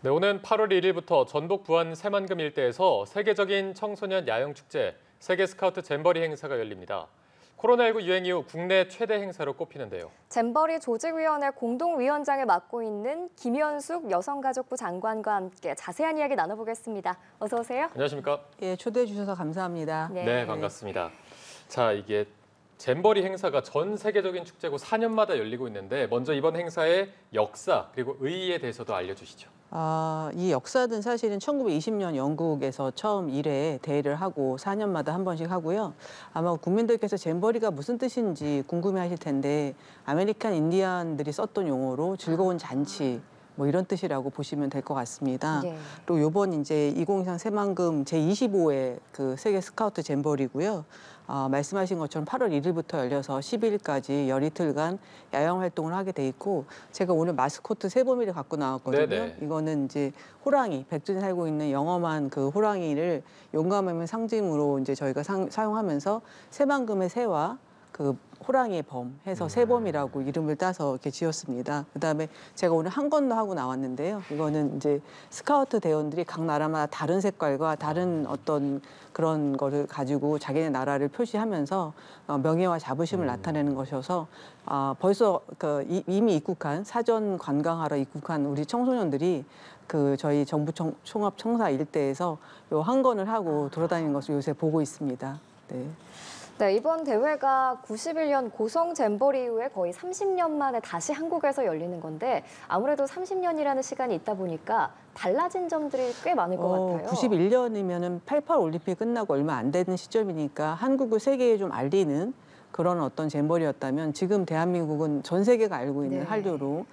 네, 오는 8월 1일부터 전북 부안 새만금 일대에서 세계적인 청소년 야영축제 세계 스카우트 잼버리 행사가 열립니다. 코로나19 유행 이후 국내 최대 행사로 꼽히는데요. 잼버리 조직위원회 공동위원장을 맡고 있는 김현숙 여성가족부 장관과 함께 자세한 이야기 나눠보겠습니다. 어서 오세요. 안녕하십니까? 예, 초대해 주셔서 감사합니다. 네, 반갑습니다. 자, 이게 잼버리 행사가 전 세계적인 축제고 4년마다 열리고 있는데 먼저 이번 행사의 역사 그리고 의의에 대해서도 알려주시죠. 이 역사는 사실은 1920년 영국에서 처음 1회 대회를 하고 4년마다 한 번씩 하고요. 아마 국민들께서 잼버리가 무슨 뜻인지 궁금해하실 텐데 아메리칸 인디언들이 썼던 용어로 즐거운 잔치 뭐 이런 뜻이라고 보시면 될 것 같습니다. 예. 또 이번 이제 2023 새만금 제25회 그 세계 스카우트 잼버리고요. 말씀하신 것처럼 8월 1일부터 열려서 10일까지 열이틀간 야영 활동을 하게 돼 있고 제가 오늘 마스코트 세범이를 갖고 나왔거든요. 네네. 이거는 이제 호랑이, 백두에 살고 있는 영험한 그 호랑이를 용감함의 상징으로 이제 저희가 사용하면서 새만금의 새와 그 호랑이의 범 해서 새범이라고 이름을 따서 이렇게 지었습니다. 그다음에 제가 오늘 한 건도 하고 나왔는데요. 이거는 이제 스카우트 대원들이 각 나라마다 다른 색깔과 다른 어떤 그런 거를 가지고 자기네 나라를 표시하면서 명예와 자부심을 나타내는 것이어서 벌써 이미 입국한 사전 관광하러 입국한 우리 청소년들이 그 저희 정부 총합청사 일대에서 요 한 건을 하고 돌아다니는 것을 요새 보고 있습니다. 네. 네, 이번 대회가 91년 고성 잼버리 이후에 거의 30년 만에 다시 한국에서 열리는 건데 아무래도 30년이라는 시간이 있다 보니까 달라진 점들이 꽤 많을 것 같아요. 91년이면은 88 올림픽 끝나고 얼마 안 되는 시점이니까 한국을 세계에 좀 알리는 그런 어떤 잼버리였다면 지금 대한민국은 전 세계가 알고 있는 네. 한류로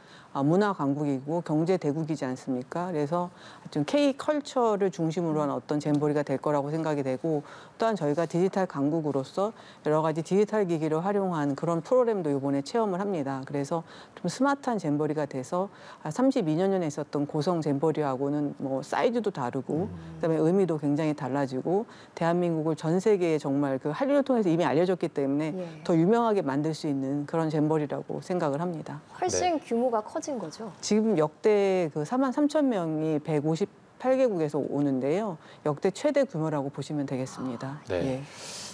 문화 강국이고 경제 대국이지 않습니까? 그래서 하여튼 K컬처를 중심으로 한 어떤 잼버리가 될 거라고 생각이 되고 또한 저희가 디지털 강국으로서 여러 가지 디지털 기기를 활용한 그런 프로그램도 이번에 체험을 합니다. 그래서 좀 스마트한 잼버리가 돼서 32년 전에 있었던 고성 잼버리하고는 뭐 사이즈도 다르고 그다음에 의미도 굉장히 달라지고 대한민국을 전 세계에 정말 그 한류를 통해서 이미 알려졌기 때문에 예. 더 유명하게 만들 수 있는 그런 잼버리라고 생각을 합니다. 훨씬 규모가 커진 거죠. 지금 역대 그 4만 3천 명이 158개국에서 오는데요. 역대 최대 규모라고 보시면 되겠습니다. 네. 예.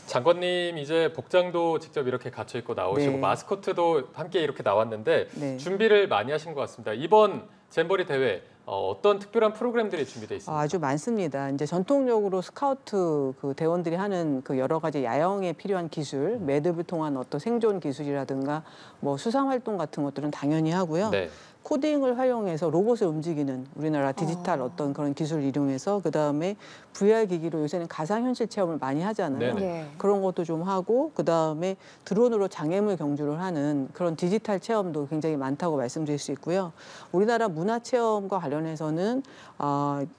장관님 이제 복장도 직접 이렇게 갖춰 입고 나오시고 네. 마스코트도 함께 이렇게 나왔는데 네. 준비를 많이 하신 것 같습니다. 이번 잼버리 대회 어떤 특별한 프로그램들이 준비되어 있습니까? 아주 많습니다. 이제 전통적으로 스카우트 그 대원들이 하는 그 여러 가지 야영에 필요한 기술, 매듭을 통한 어떤 생존 기술이라든가 뭐 수상 활동 같은 것들은 당연히 하고요. 네. 코딩을 활용해서 로봇을 움직이는 우리나라 디지털 어떤 그런 기술을 이용해서 그다음에 VR 기기로 요새는 가상현실 체험을 많이 하잖아요. 네네. 예. 그런 것도 좀 하고 그다음에 드론으로 장애물 경주를 하는 그런 디지털 체험도 굉장히 많다고 말씀드릴 수 있고요. 우리나라 문화 체험과 관련해서는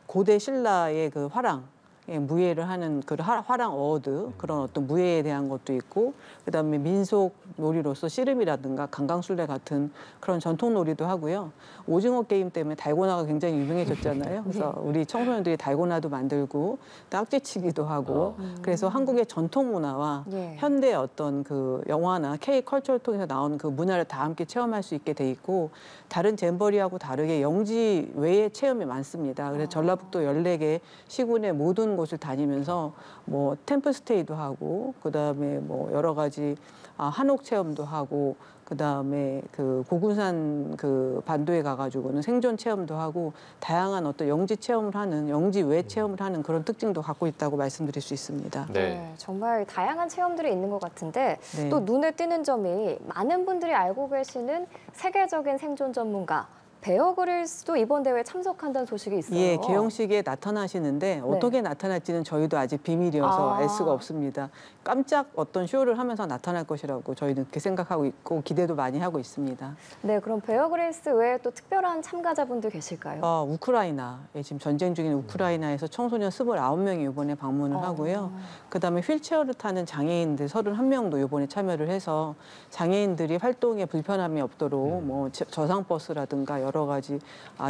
고대 신라의 그 화랑 무예를 하는 그 화랑 어워드 그런 어떤 무예에 대한 것도 있고 그다음에 민속 놀이로서 씨름이라든가 강강술래 같은 그런 전통 놀이도 하고요. 오징어 게임 때문에 달고나가 굉장히 유명해졌잖아요. 그래서 우리 청소년들이 달고나도 만들고 또 악지치기도 하고 그래서 한국의 전통 문화와 예. 현대 어떤 그 영화나 K컬처를 통해서 나온 그 문화를 다 함께 체험할 수 있게 돼 있고 다른 잼버리하고 다르게 영지 외의 체험이 많습니다. 그래서 전라북도 14개 시군의 모든 곳을 다니면서 뭐 템플스테이도 하고 그다음에 뭐 여러 가지 한옥 체험도 하고 그다음에 그 고군산 그 반도에 가가지고는 생존 체험도 하고 다양한 어떤 영지 체험을 하는 영지 외 체험을 하는 그런 특징도 갖고 있다고 말씀드릴 수 있습니다. 네. 정말 다양한 체험들이 있는 것 같은데 네. 또 눈에 띄는 점이 많은 분들이 알고 계시는 세계적인 생존 전문가 베어 그릴스도 이번 대회에 참석한다는 소식이 있어요. 예, 개영식에 나타나시는데 어떻게 나타날지는 저희도 아직 비밀이어서 알 수가 없습니다. 깜짝 어떤 쇼를 하면서 나타날 것이라고 저희는 그렇게 생각하고 있고 기대도 많이 하고 있습니다. 네, 그럼 베어 그릴스 외에 또 특별한 참가자분들 계실까요? 우크라이나에 지금 전쟁 중인 우크라이나에서 청소년 29명이 이번에 방문을 하고요. 그다음에 휠체어를 타는 장애인들 31명도 이번에 참여를 해서 장애인들이 활동에 불편함이 없도록 뭐 저상버스라든가 여러 여러 가지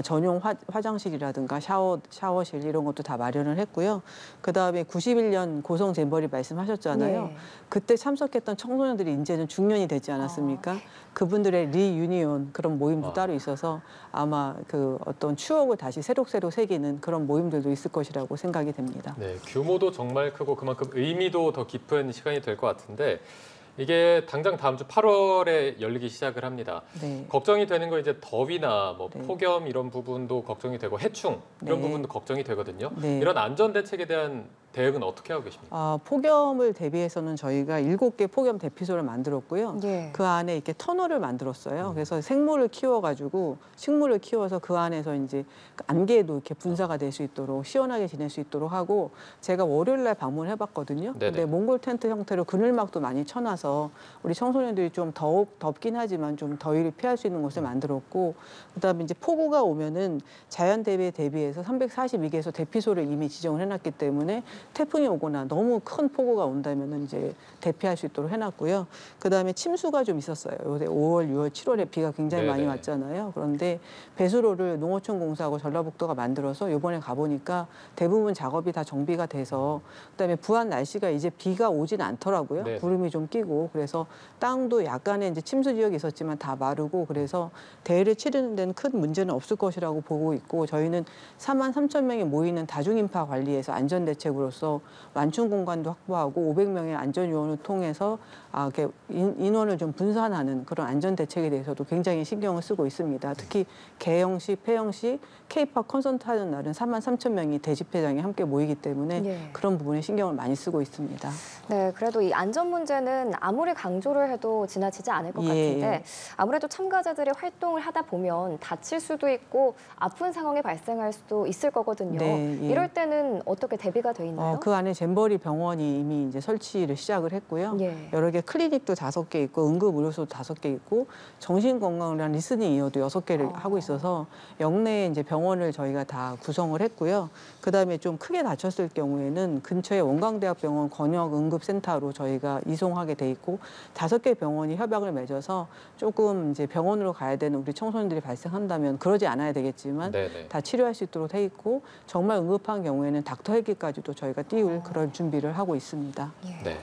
전용 화장실이라든가 샤워실 이런 것도 다 마련을 했고요. 그다음에 91년 고성 잼버리 말씀하셨잖아요. 네. 그때 참석했던 청소년들이 이제는 중년이 되지 않았습니까? 그분들의 리유니온 그런 모임도 따로 있어서 아마 그 어떤 추억을 다시 새록새록 새기는 그런 모임들도 있을 것이라고 생각이 됩니다. 네, 규모도 정말 크고 그만큼 의미도 더 깊은 시간이 될 것 같은데 이게 당장 다음 주 8월에 열리기 시작을 합니다. 네. 걱정이 되는 거 이제 더위나 뭐 네. 폭염 이런 부분도 걱정이 되고 해충 이런 네. 부분도 걱정이 되거든요. 네. 이런 안전 대책에 대한 대응은 어떻게 하고 계십니까? 폭염을 대비해서는 저희가 7개 폭염 대피소를 만들었고요. 예. 그 안에 이렇게 터널을 만들었어요. 그래서 생물을 키워가지고 식물을 키워서 그 안에서 이제 안개도 이렇게 분사가 될 수 있도록 시원하게 지낼 수 있도록 하고 제가 월요일 날 방문해봤거든요. 네네. 근데 몽골 텐트 형태로 그늘막도 많이 쳐놔서 우리 청소년들이 좀 덥긴 하지만 좀 더위를 피할 수 있는 곳을 만들었고 그다음에 이제 폭우가 오면은 자연 대비에 대비해서 342개소 대피소를 이미 지정을 해놨기 때문에 태풍이 오거나 너무 큰 폭우가 온다면은 이제 대피할 수 있도록 해놨고요. 그다음에 침수가 좀 있었어요. 요새 5월, 6월, 7월에 비가 굉장히 많이 네네. 왔잖아요. 그런데 배수로를 농어촌 공사하고 전라북도가 만들어서 이번에 가보니까 대부분 작업이 다 정비가 돼서 그다음에 부안 날씨가 이제 비가 오진 않더라고요. 네네. 구름이 좀 끼고 그래서 땅도 약간의 이제 침수 지역이 있었지만 다 마르고 그래서 대회를 치르는 데는 큰 문제는 없을 것이라고 보고 있고 저희는 4만 3천 명이 모이는 다중인파 관리에서 안전 대책으로서 완충 공간도 확보하고 500명의 안전 요원을 통해서 이렇게 인원을 좀 분산하는 그런 안전 대책에 대해서도 굉장히 신경을 쓰고 있습니다. 특히 개영시, 폐영시, K-팝 콘서트 하는 날은 4만 3천 명이 대집회장에 함께 모이기 때문에 예. 그런 부분에 신경을 많이 쓰고 있습니다. 네, 그래도 이 안전 문제는 아무리 강조를 해도 지나치지 않을 것 예, 같은데 예. 아무래도 참가자들이 활동을 하다 보면 다칠 수도 있고 아픈 상황이 발생할 수도 있을 거거든요. 네, 예. 이럴 때는 어떻게 대비가 돼 있나요? 그 안에 잼버리 병원이 이미 이제 설치를 시작을 했고요. 예. 여러 개 클리닉도 5개 있고 응급의료소도 5개 있고 정신건강을 위한 리스닝 이어도 6개를 하고 있어서 역내에 이제 병원을 저희가 다 구성을 했고요. 그다음에 좀 크게 다쳤을 경우에는 근처에 원광대학병원 권역응급센터로 저희가 이송하게 돼 있고 5개 병원이 협약을 맺어서 조금 이제 병원으로 가야 되는 우리 청소년들이 발생한다면 그러지 않아야 되겠지만 네네. 다 치료할 수 있도록 돼 있고 정말 응급한 경우에는 닥터 헬기까지도 저희가 띄울 그런 준비를 하고 있습니다. 예. 네,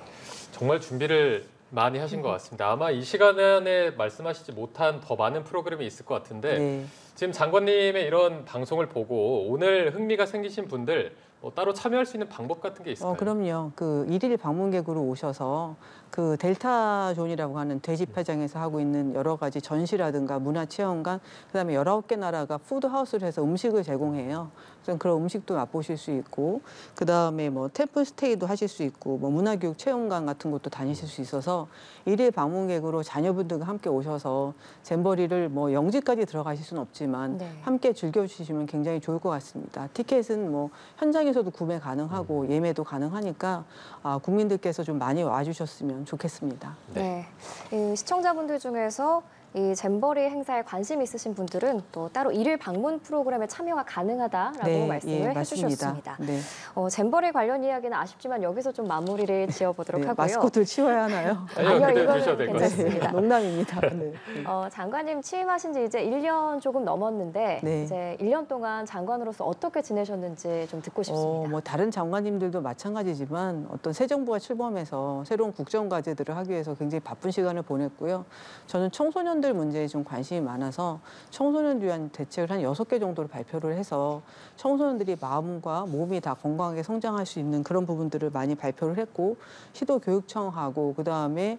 정말 준비를 많이 하신 것 같습니다. 아마 이 시간에 말씀하시지 못한 더 많은 프로그램이 있을 것 같은데 네. 지금 장관님의 이런 방송을 보고 오늘 흥미가 생기신 분들 따로 참여할 수 있는 방법 같은 게 있을까요? 그럼요. 그 일일 방문객으로 오셔서 그 델타 존이라고 하는 대집회장에서 하고 있는 여러 가지 전시라든가 문화체험관, 그다음에 19개 나라가 푸드하우스를 해서 음식을 제공해요. 그래서 그런 음식도 맛보실 수 있고, 그다음에 뭐 템플 스테이도 하실 수 있고, 뭐 문화교육 체험관 같은 것도 다니실 수 있어서 일일 방문객으로 자녀분들과 함께 오셔서 잼버리를 뭐 영지까지 들어가실 수는 없지만 네. 함께 즐겨주시면 굉장히 좋을 것 같습니다. 티켓은 뭐 현장에서도 구매 가능하고 예매도 가능하니까 국민들께서 좀 많이 와주셨으면 좋겠습니다. 네. 이 시청자분들 중에서 이 잼버리 행사에 관심 있으신 분들은 또 따로 일일 방문 프로그램에 참여가 가능하다라고 말씀을 해주셨습니다. 네. 잼버리 관련 이야기는 아쉽지만 여기서 좀 마무리를 지어보도록 네, 하고요. 마스코트를 치워야 하나요? 아니요, 아니요, 그대로 이거는 두셔도 될 것 괜찮습니다. 같습니다. 농담입니다. 네. 장관님 취임하신 지 이제 1년 조금 넘었는데 네. 이제 1년 동안 장관으로서 어떻게 지내셨는지 좀 듣고 싶습니다. 뭐 다른 장관님들도 마찬가지지만 어떤 새 정부가 출범해서 새로운 국정 과제들을 하기 위해서 굉장히 바쁜 시간을 보냈고요. 저는 청소년들 문제에 좀 관심이 많아서 청소년들 위한 대책을 한 6개 정도를 발표를 해서 청소년들이 마음과 몸이 다 건강하게 성장할 수 있는 그런 부분들을 많이 발표를 했고 시도교육청하고 그다음에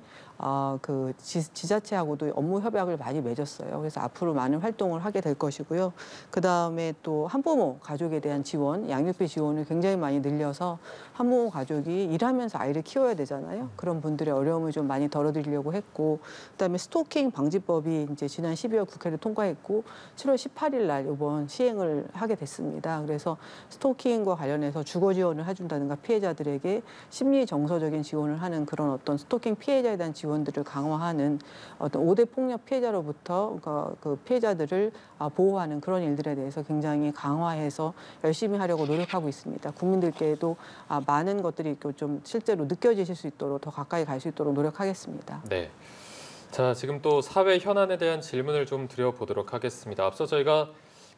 그 지자체하고도 업무 협약을 많이 맺었어요. 그래서 앞으로 많은 활동을 하게 될 것이고요. 그다음에 또 한부모 가족에 대한 지원, 양육비 지원을 굉장히 많이 늘려서 한부모 가족이 일하면서 아이를 키워야 되잖아요. 그런 분들의 어려움을 좀 많이 덜어드리려고 했고 그다음에 스토킹 방지법이 이제 지난 12월 국회를 통과했고 7월 18일 날 이번 시행을 하게 됐습니다. 그래서 스토킹과 관련해서 주거 지원을 해준다든가 피해자들에게 심리 정서적인 지원을 하는 그런 어떤 스토킹 피해자에 대한 지원들을 강화하는 어떤 5대 폭력 피해자로부터 그 피해자들을 보호하는 그런 일들에 대해서 굉장히 강화해서 열심히 하려고 노력하고 있습니다. 국민들께도 많은 것들이 좀 실제로 느껴지실 수 있도록 더 가까이 갈 수 있도록 노력하겠습니다. 네. 자, 지금 또 사회 현안에 대한 질문을 좀 드려보도록 하겠습니다. 앞서 저희가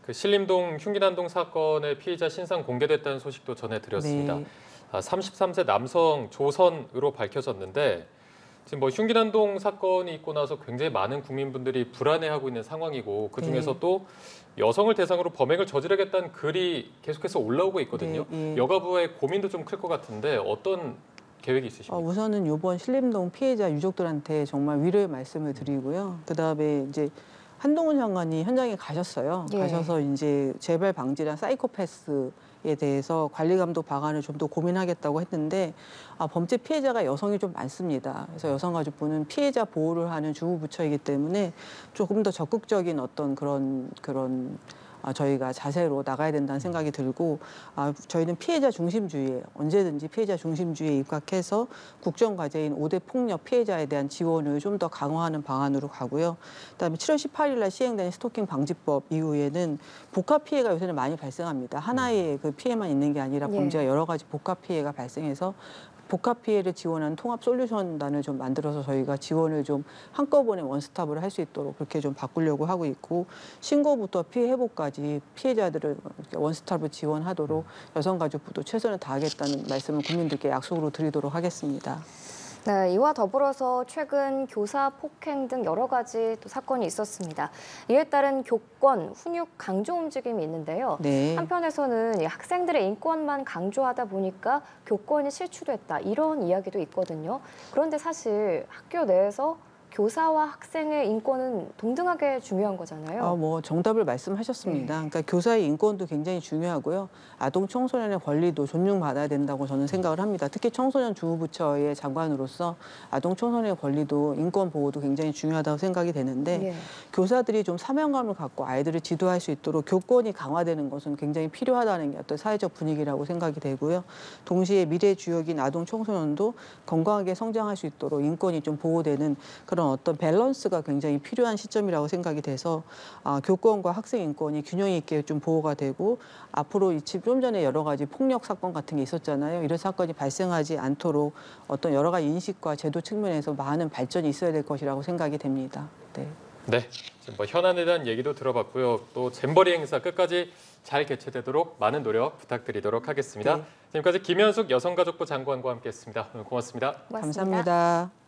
그 신림동 흉기난동 사건의 피의자 신상 공개됐다는 소식도 전해드렸습니다. 네. 33세 남성 조선으로 밝혀졌는데 지금 뭐 흉기난동 사건이 있고 나서 굉장히 많은 국민분들이 불안해하고 있는 상황이고 그중에서 네. 또 여성을 대상으로 범행을 저지르겠다는 글이 계속해서 올라오고 있거든요. 네, 예. 여가부의 고민도 좀 클 것 같은데 어떤 계획이 있으십니까? 우선은 이번 신림동 피해자 유족들한테 정말 위로의 말씀을 드리고요. 그다음에 이제 한동훈 장관이 현장에 가셨어요. 예. 가셔서 이제 재발 방지랑 사이코패스에 대해서 관리 감독 방안을 좀 더 고민하겠다고 했는데 범죄 피해자가 여성이 좀 많습니다. 그래서 여성가족부는 피해자 보호를 하는 주무부처이기 때문에 조금 더 적극적인 어떤 그런 저희가 자세로 나가야 된다는 생각이 들고 저희는 피해자 중심주의에 언제든지 피해자 중심주의에 입각해서 국정과제인 5대 폭력 피해자에 대한 지원을 좀 더 강화하는 방안으로 가고요. 그다음에 7월 18일 날 시행된 스토킹 방지법 이후에는 복합 피해가 요새는 많이 발생합니다. 하나의 그 피해만 있는 게 아니라 범죄가 여러 가지 복합 피해가 발생해서 복합 피해를 지원하는 통합 솔루션단을 좀 만들어서 저희가 지원을 좀 한꺼번에 원스톱으로 할 수 있도록 그렇게 좀 바꾸려고 하고 있고 신고부터 피해 회복까지 피해자들을 원스톱으로 지원하도록 여성가족부도 최선을 다하겠다는 말씀을 국민들께 약속으로 드리도록 하겠습니다. 네, 이와 더불어서 최근 교사 폭행 등 여러 가지 또 사건이 있었습니다. 이에 따른 교권, 훈육 강조 움직임이 있는데요. 네. 한편에서는 이 학생들의 인권만 강조하다 보니까 교권이 실추됐다 이런 이야기도 있거든요. 그런데 사실 학교 내에서 교사와 학생의 인권은 동등하게 중요한 거잖아요. 정답을 말씀하셨습니다. 그러니까 교사의 인권도 굉장히 중요하고요. 아동 청소년의 권리도 존중받아야 된다고 저는 생각을 합니다. 특히 청소년 주무부처의 장관으로서 아동 청소년의 권리도 인권 보호도 굉장히 중요하다고 생각이 되는데 교사들이 좀 사명감을 갖고 아이들을 지도할 수 있도록 교권이 강화되는 것은 굉장히 필요하다는 게 어떤 사회적 분위기라고 생각이 되고요. 동시에 미래 주역인 아동 청소년도 건강하게 성장할 수 있도록 인권이 좀 보호되는 그런 어떤 밸런스가 굉장히 필요한 시점이라고 생각이 돼서 교권과 학생 인권이 균형 있게 좀 보호가 되고 앞으로 좀 전에 여러 가지 폭력 사건 같은 게 있었잖아요. 이런 사건이 발생하지 않도록 어떤 여러 가지 인식과 제도 측면에서 많은 발전이 있어야 될 것이라고 생각이 됩니다. 네. 네, 지금 뭐 현안에 대한 얘기도 들어봤고요. 또 잼버리 행사 끝까지 잘 개최되도록 많은 노력 부탁드리도록 하겠습니다. 네. 지금까지 김현숙 여성가족부 장관과 함께했습니다. 오늘 고맙습니다. 고맙습니다. 감사합니다.